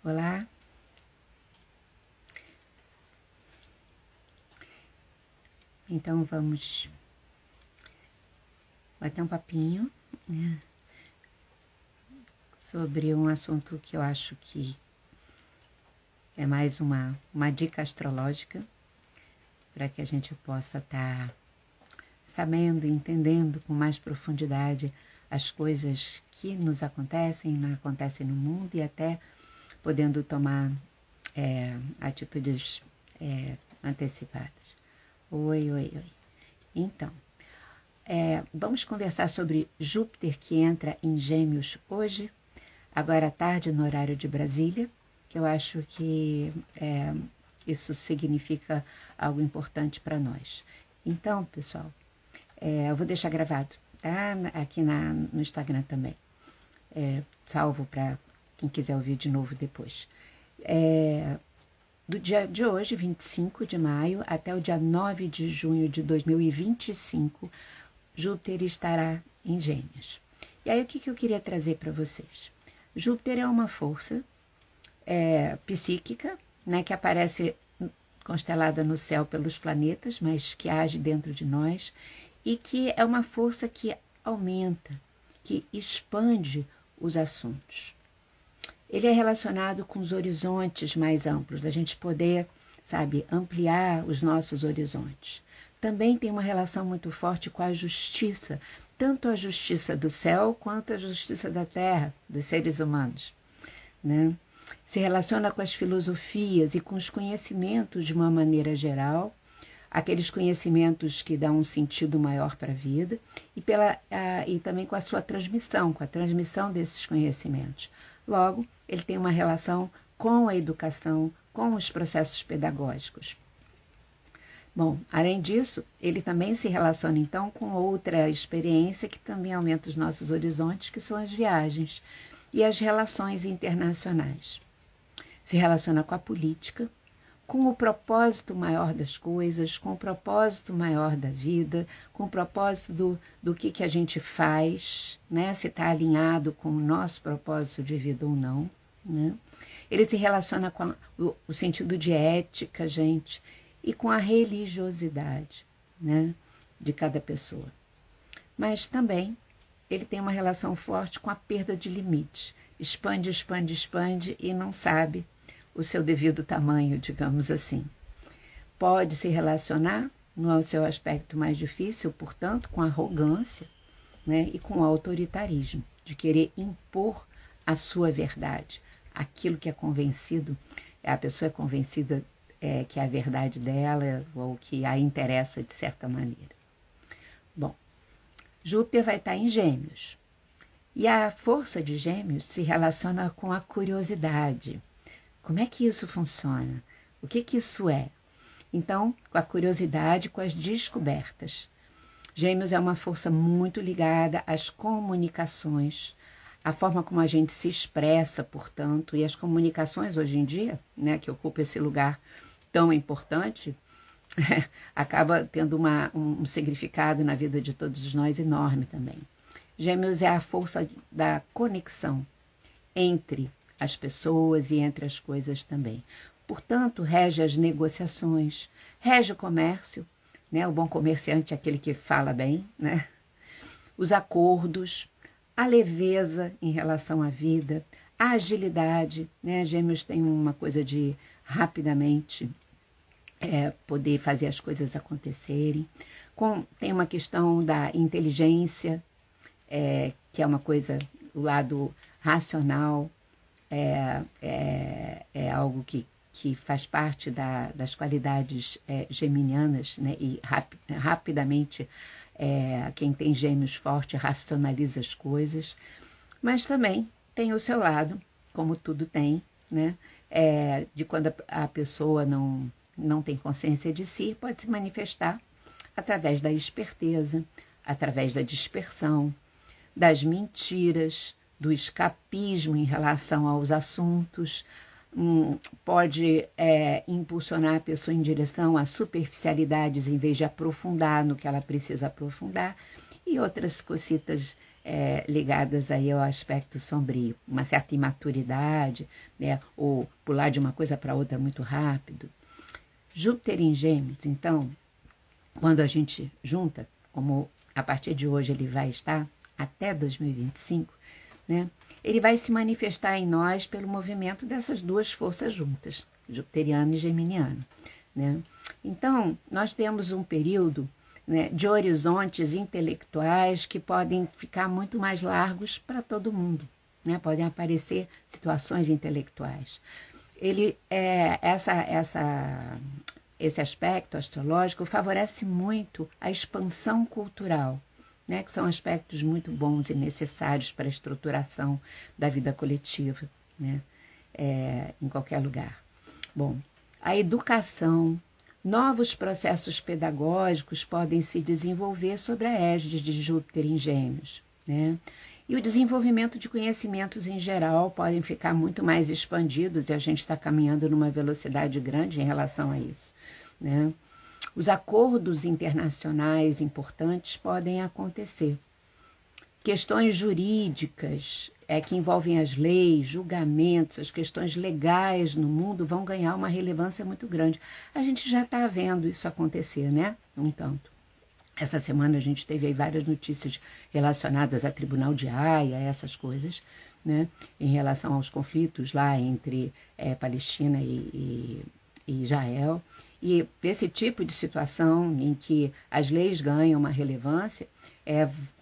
Olá, então vamos bater um papinho, né, sobre um assunto que eu acho que é mais uma dica astrológica para que a gente possa estar sabendo, entendendo com mais profundidade as coisas que nos acontecem no mundo e até podendo tomar atitudes antecipadas. Oi. Então, vamos conversar sobre Júpiter que entra em Gêmeos hoje, agora à tarde no horário de Brasília, que eu acho que isso significa algo importante para nós. Então, pessoal, eu vou deixar gravado, tá? Aqui no Instagram também, salvo para quem quiser ouvir de novo depois. Do dia de hoje, 25 de maio, até o dia 9 de junho de 2025, Júpiter estará em Gêmeos. E aí, o que eu queria trazer para vocês? Júpiter é uma força psíquica, né, que aparece constelada no céu pelos planetas, mas que age dentro de nós, e que é uma força que aumenta, que expande os assuntos. Ele é relacionado com os horizontes mais amplos, da gente poder, ampliar os nossos horizontes. Também tem uma relação muito forte com a justiça, tanto a justiça do céu quanto a justiça da terra, dos seres humanos, né? Se relaciona com as filosofias e com os conhecimentos de uma maneira geral, aqueles conhecimentos que dão um sentido maior para a vida, e também com a sua transmissão, com a transmissão desses conhecimentos. Logo, ele tem uma relação com a educação, com os processos pedagógicos. Bom, além disso, ele também se relaciona então com outra experiência que também aumenta os nossos horizontes, que são as viagens e as relações internacionais. Se relaciona com a política, com o propósito maior das coisas, com o propósito maior da vida, com o propósito do que a gente faz, né? Se está alinhado com o nosso propósito de vida ou não, né? Ele se relaciona com o sentido de ética, gente, e com a religiosidade, né, de cada pessoa. Mas também ele tem uma relação forte com a perda de limites. Expande e não sabe o seu devido tamanho, digamos assim. Pode se relacionar, no seu aspecto mais difícil, portanto, com a arrogância, né, e com o autoritarismo, de querer impor a sua verdade. Aquilo que é convencido, a pessoa é convencida que é a verdade dela ou que a interessa de certa maneira. Bom, Júpiter vai estar em Gêmeos. E a força de Gêmeos se relaciona com a curiosidade. Como é que isso funciona? O que isso é? Então, com a curiosidade, com as descobertas. Gêmeos é uma força muito ligada às comunicações, a forma como a gente se expressa, portanto, e as comunicações hoje em dia, né, que ocupa esse lugar tão importante, acaba tendo um significado na vida de todos nós enorme também. Gêmeos é a força da conexão entre as pessoas e entre as coisas também. Portanto, rege as negociações, rege o comércio, né? O bom comerciante é aquele que fala bem, né? Os acordos, a leveza em relação à vida, a agilidade, né? Gêmeos tem uma coisa de rapidamente poder fazer as coisas acontecerem. Tem uma questão da inteligência, que é uma coisa do lado racional, é algo que faz parte das qualidades geminianas, né? E rapidamente quem tem Gêmeos forte racionaliza as coisas, mas também tem o seu lado, como tudo tem, né? De quando a pessoa não tem consciência de si, pode se manifestar através da esperteza, através da dispersão, das mentiras, do escapismo em relação aos assuntos, pode impulsionar a pessoa em direção a superficialidades em vez de aprofundar no que ela precisa aprofundar, e outras cositas ligadas aí ao aspecto sombrio, uma certa imaturidade, né, ou pular de uma coisa para outra muito rápido. Júpiter em Gêmeos, então, quando a gente junta, como a partir de hoje ele vai estar até 2025, né, ele vai se manifestar em nós pelo movimento dessas duas forças juntas, jupiteriano e geminiano, né? Então, nós temos um período, né, de horizontes intelectuais que podem ficar muito mais largos para todo mundo, né? Podem aparecer situações intelectuais. Esse aspecto astrológico favorece muito a expansão cultural, né? Que são aspectos muito bons e necessários para a estruturação da vida coletiva, né? Em qualquer lugar. Bom, a educação, novos processos pedagógicos podem se desenvolver sob a égide de Júpiter em Gêmeos, né? E o desenvolvimento de conhecimentos em geral podem ficar muito mais expandidos e a gente está caminhando numa velocidade grande em relação a isso, né? Os acordos internacionais importantes podem acontecer. Questões jurídicas que envolvem as leis, julgamentos, as questões legais no mundo vão ganhar uma relevância muito grande. A gente já está vendo isso acontecer, né? Um tanto. Essa semana a gente teve aí várias notícias relacionadas a Tribunal de Haia, essas coisas, né? Em relação aos conflitos lá entre Palestina e Israel. E esse tipo de situação em que as leis ganham uma relevância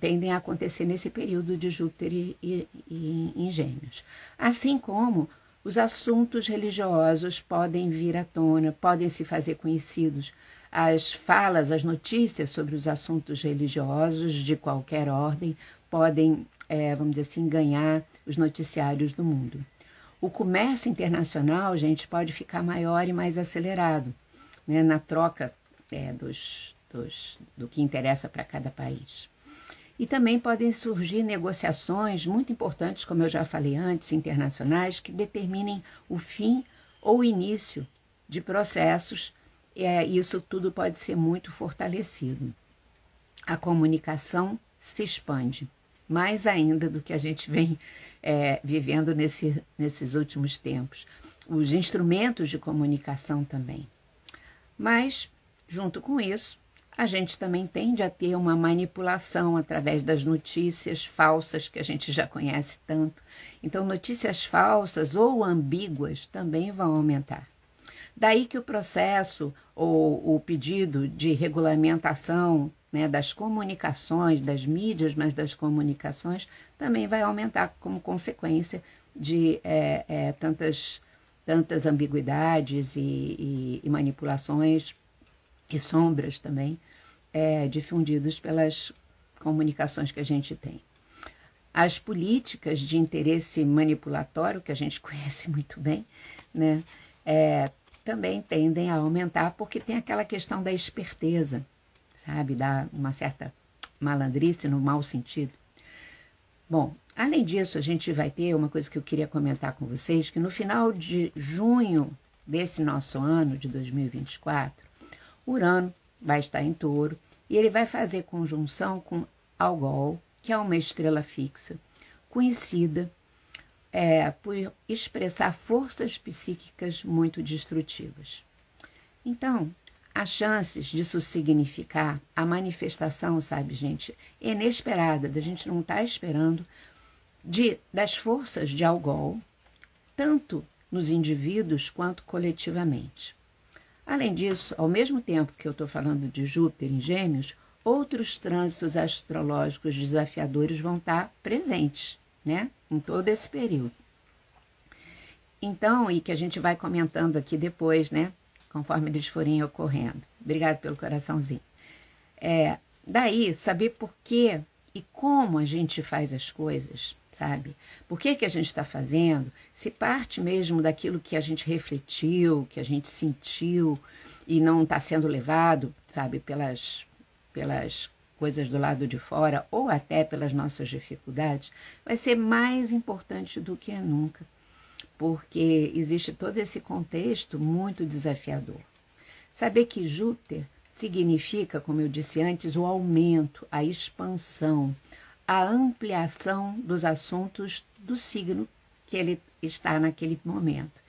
tendem a acontecer nesse período de Júpiter em Gêmeos. Assim como os assuntos religiosos podem vir à tona, podem se fazer conhecidos. As falas, as notícias sobre os assuntos religiosos de qualquer ordem podem, vamos dizer assim, ganhar os noticiários do mundo. O comércio internacional, gente, pode ficar maior e mais acelerado, né, na troca do que interessa para cada país. E também podem surgir negociações muito importantes, como eu já falei antes, internacionais, que determinem o fim ou o início de processos. Isso tudo pode ser muito fortalecido. A comunicação se expande, mais ainda do que a gente vem vivendo nesses últimos tempos. Os instrumentos de comunicação também. Mas, junto com isso, a gente também tende a ter uma manipulação através das notícias falsas que a gente já conhece tanto. Então, notícias falsas ou ambíguas também vão aumentar. Daí que o processo ou o pedido de regulamentação, né, das comunicações, das mídias, mas das comunicações, também vai aumentar como consequência de tantas ambiguidades e manipulações e sombras também difundidos pelas comunicações que a gente tem. As políticas de interesse manipulatório, que a gente conhece muito bem, né, também tendem a aumentar, porque tem aquela questão da esperteza, sabe, da uma certa malandrice no mau sentido. Bom, além disso, a gente vai ter uma coisa que eu queria comentar com vocês, que no final de junho desse nosso ano, de 2024, Urano vai estar em Touro e ele vai fazer conjunção com Algol, que é uma estrela fixa, conhecida por expressar forças psíquicas muito destrutivas. Então, as chances disso significar a manifestação, sabe, gente, inesperada, da gente não estar esperando, das forças de Algol, tanto nos indivíduos quanto coletivamente. Além disso, ao mesmo tempo que eu estou falando de Júpiter em Gêmeos, outros trânsitos astrológicos desafiadores vão estar presentes, né, em todo esse período. Então, e que a gente vai comentando aqui depois, né, conforme eles forem ocorrendo. Obrigada pelo coraçãozinho. Daí, saber por que e como a gente faz as coisas, sabe? Por que a gente está fazendo? Se parte mesmo daquilo que a gente refletiu, que a gente sentiu e não está sendo levado, sabe, pelas coisas do lado de fora ou até pelas nossas dificuldades, vai ser mais importante do que nunca, porque existe todo esse contexto muito desafiador. Saber que Júpiter significa, como eu disse antes, o aumento, a expansão, a ampliação dos assuntos do signo que ele está naquele momento.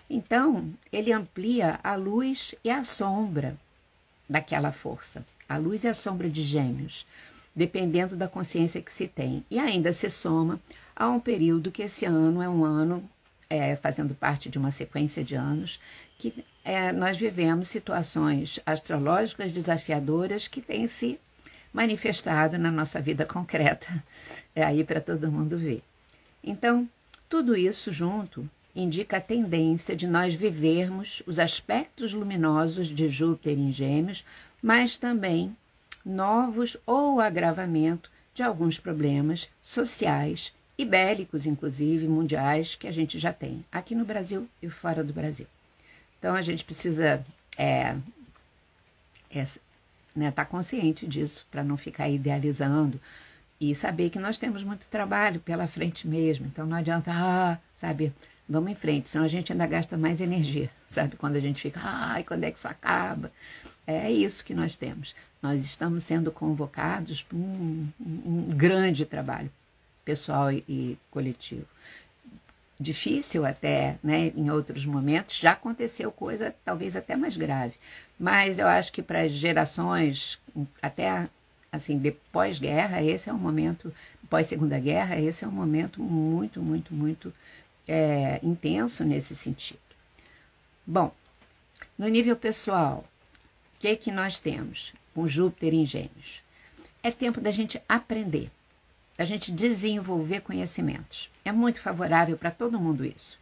Então, ele amplia a luz e a sombra daquela força, a luz e a sombra de Gêmeos, dependendo da consciência que se tem. E ainda se soma a um período que esse ano é um ano, fazendo parte de uma sequência de anos, que nós vivemos situações astrológicas desafiadoras que têm se manifestado na nossa vida concreta, aí para todo mundo ver. Então, tudo isso junto indica a tendência de nós vivermos os aspectos luminosos de Júpiter em Gêmeos, mas também novos ou agravamento de alguns problemas sociais e bélicos, inclusive mundiais, que a gente já tem aqui no Brasil e fora do Brasil. Então, a gente precisa tá consciente disso, para não ficar idealizando e saber que nós temos muito trabalho pela frente mesmo. Então, não adianta, sabe, vamos em frente, senão a gente ainda gasta mais energia, sabe? Quando a gente fica, quando é que isso acaba? É isso que nós temos. Nós estamos sendo convocados para um grande trabalho pessoal e coletivo. Difícil até, né, em outros momentos, já aconteceu coisa talvez até mais grave, mas eu acho que para as gerações, até assim, depois guerra, esse é um momento, pós-segunda guerra, esse é um momento muito, muito, muito intenso nesse sentido. Bom, no nível pessoal, o que nós temos com Júpiter em Gêmeos? É tempo da gente aprender, da gente desenvolver conhecimentos. É muito favorável para todo mundo isso.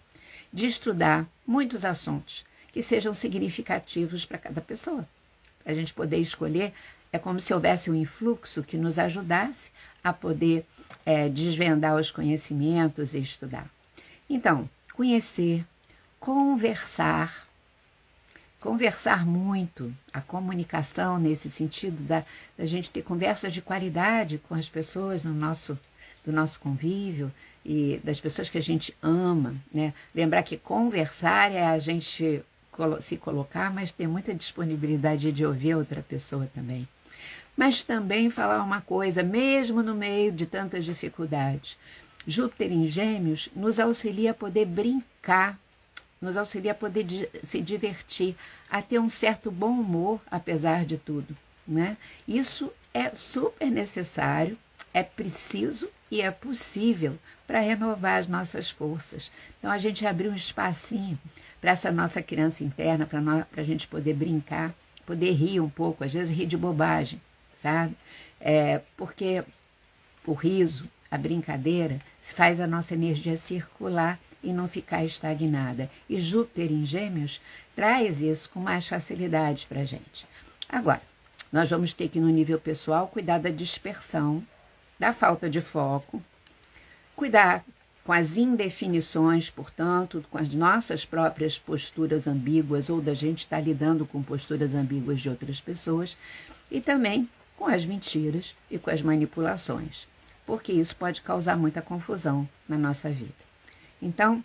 De estudar muitos assuntos que sejam significativos para cada pessoa. A gente poder escolher, é como se houvesse um influxo que nos ajudasse a poder desvendar os conhecimentos e estudar. Então, conhecer, conversar muito, a comunicação nesse sentido da gente ter conversas de qualidade com as pessoas do nosso convívio e das pessoas que a gente ama, né? Lembrar que conversar é a gente se colocar, mas ter muita disponibilidade de ouvir a outra pessoa também. Mas também falar uma coisa, mesmo no meio de tantas dificuldades. Júpiter em Gêmeos nos auxilia a poder brincar, nos auxilia a poder se divertir, a ter um certo bom humor, apesar de tudo, né? Isso é super necessário, é preciso e é possível para renovar as nossas forças. Então, a gente abrir um espacinho para essa nossa criança interna, para a gente poder brincar, poder rir um pouco, às vezes rir de bobagem, sabe? Porque o riso, a brincadeira, faz a nossa energia circular e não ficar estagnada. E Júpiter em Gêmeos traz isso com mais facilidade para a gente. Agora, nós vamos ter que, no nível pessoal, cuidar da dispersão, da falta de foco, cuidar com as indefinições, portanto, com as nossas próprias posturas ambíguas ou da gente estar lidando com posturas ambíguas de outras pessoas e também com as mentiras e com as manipulações, porque isso pode causar muita confusão na nossa vida. Então,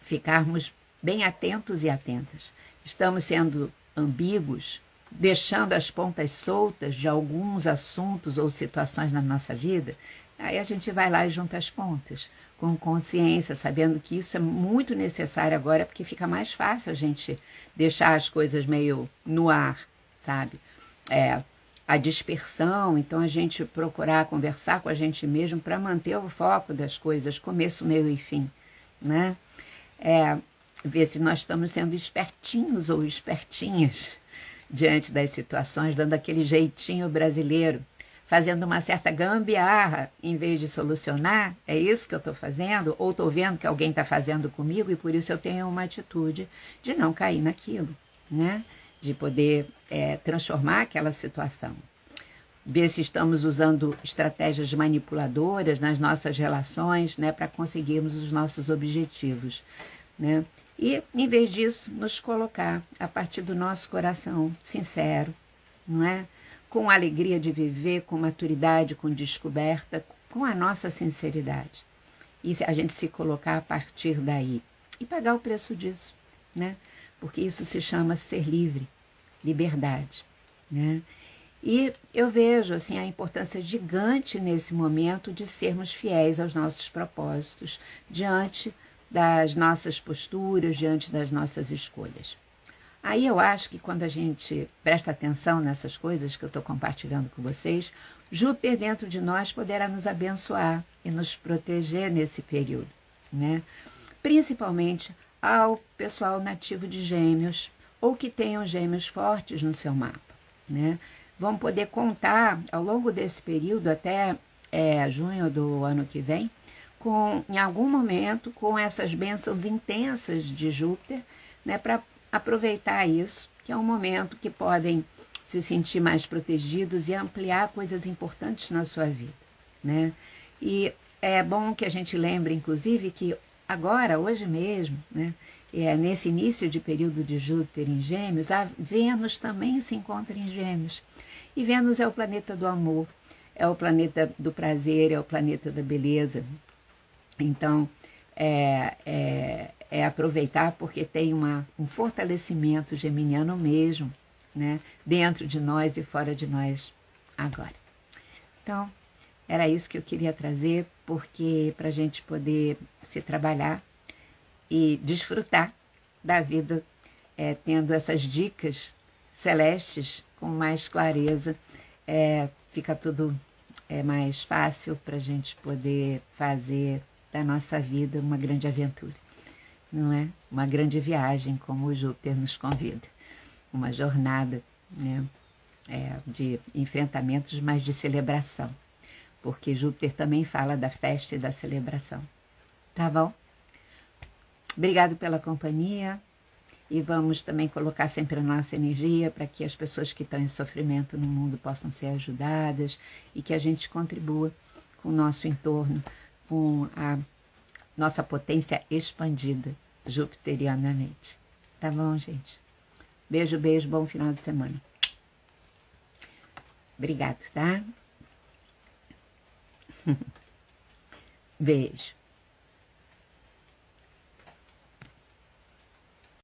ficarmos bem atentos e atentas. Estamos sendo ambíguos, deixando as pontas soltas de alguns assuntos ou situações na nossa vida, aí a gente vai lá e junta as pontas, com consciência, sabendo que isso é muito necessário agora, porque fica mais fácil a gente deixar as coisas meio no ar, sabe? A dispersão, então a gente procurar conversar com a gente mesmo para manter o foco das coisas, começo, meio e fim, né? Ver se nós estamos sendo espertinhos ou espertinhas diante das situações, dando aquele jeitinho brasileiro, fazendo uma certa gambiarra em vez de solucionar. É isso que eu estou fazendo? Ou estou vendo que alguém está fazendo comigo e por isso eu tenho uma atitude de não cair naquilo, né? De poder transformar aquela situação. Ver se estamos usando estratégias manipuladoras nas nossas relações, né, para conseguirmos os nossos objetivos, né? E, em vez disso, nos colocar a partir do nosso coração sincero, não é? Com alegria de viver, com maturidade, com descoberta, com a nossa sinceridade. E a gente se colocar a partir daí e pagar o preço disso, né? Porque isso se chama ser livre, liberdade, né? E eu vejo assim a importância gigante nesse momento de sermos fiéis aos nossos propósitos, diante das nossas posturas, diante das nossas escolhas. Aí eu acho que quando a gente presta atenção nessas coisas que eu estou compartilhando com vocês, Júpiter dentro de nós poderá nos abençoar e nos proteger nesse período, né? Principalmente ao pessoal nativo de Gêmeos ou que tenham Gêmeos fortes no seu mapa, né? Vão poder contar ao longo desse período até junho do ano que vem, em algum momento, com essas bênçãos intensas de Júpiter, né, para aproveitar isso, que é um momento que podem se sentir mais protegidos e ampliar coisas importantes na sua vida, né? E é bom que a gente lembre, inclusive, que agora, hoje mesmo, né, nesse início de período de Júpiter em Gêmeos, a Vênus também se encontra em Gêmeos. E Vênus é o planeta do amor, é o planeta do prazer, é o planeta da beleza. Então, aproveitar porque tem um fortalecimento geminiano mesmo, né, dentro de nós e fora de nós agora. Então, era isso que eu queria trazer, porque para a gente poder se trabalhar e desfrutar da vida, tendo essas dicas celestes com mais clareza, fica tudo mais fácil para a gente poder fazer da nossa vida uma grande aventura, não é? Uma grande viagem, como o Júpiter nos convida. Uma jornada, né, de enfrentamentos, mas de celebração. Porque Júpiter também fala da festa e da celebração. Tá bom? Obrigado pela companhia. E vamos também colocar sempre a nossa energia para que as pessoas que estão em sofrimento no mundo possam ser ajudadas e que a gente contribua com o nosso entorno, com a nossa potência expandida jupiterianamente. Tá bom, gente? Beijo, beijo, bom final de semana. Obrigado, tá? Beijo.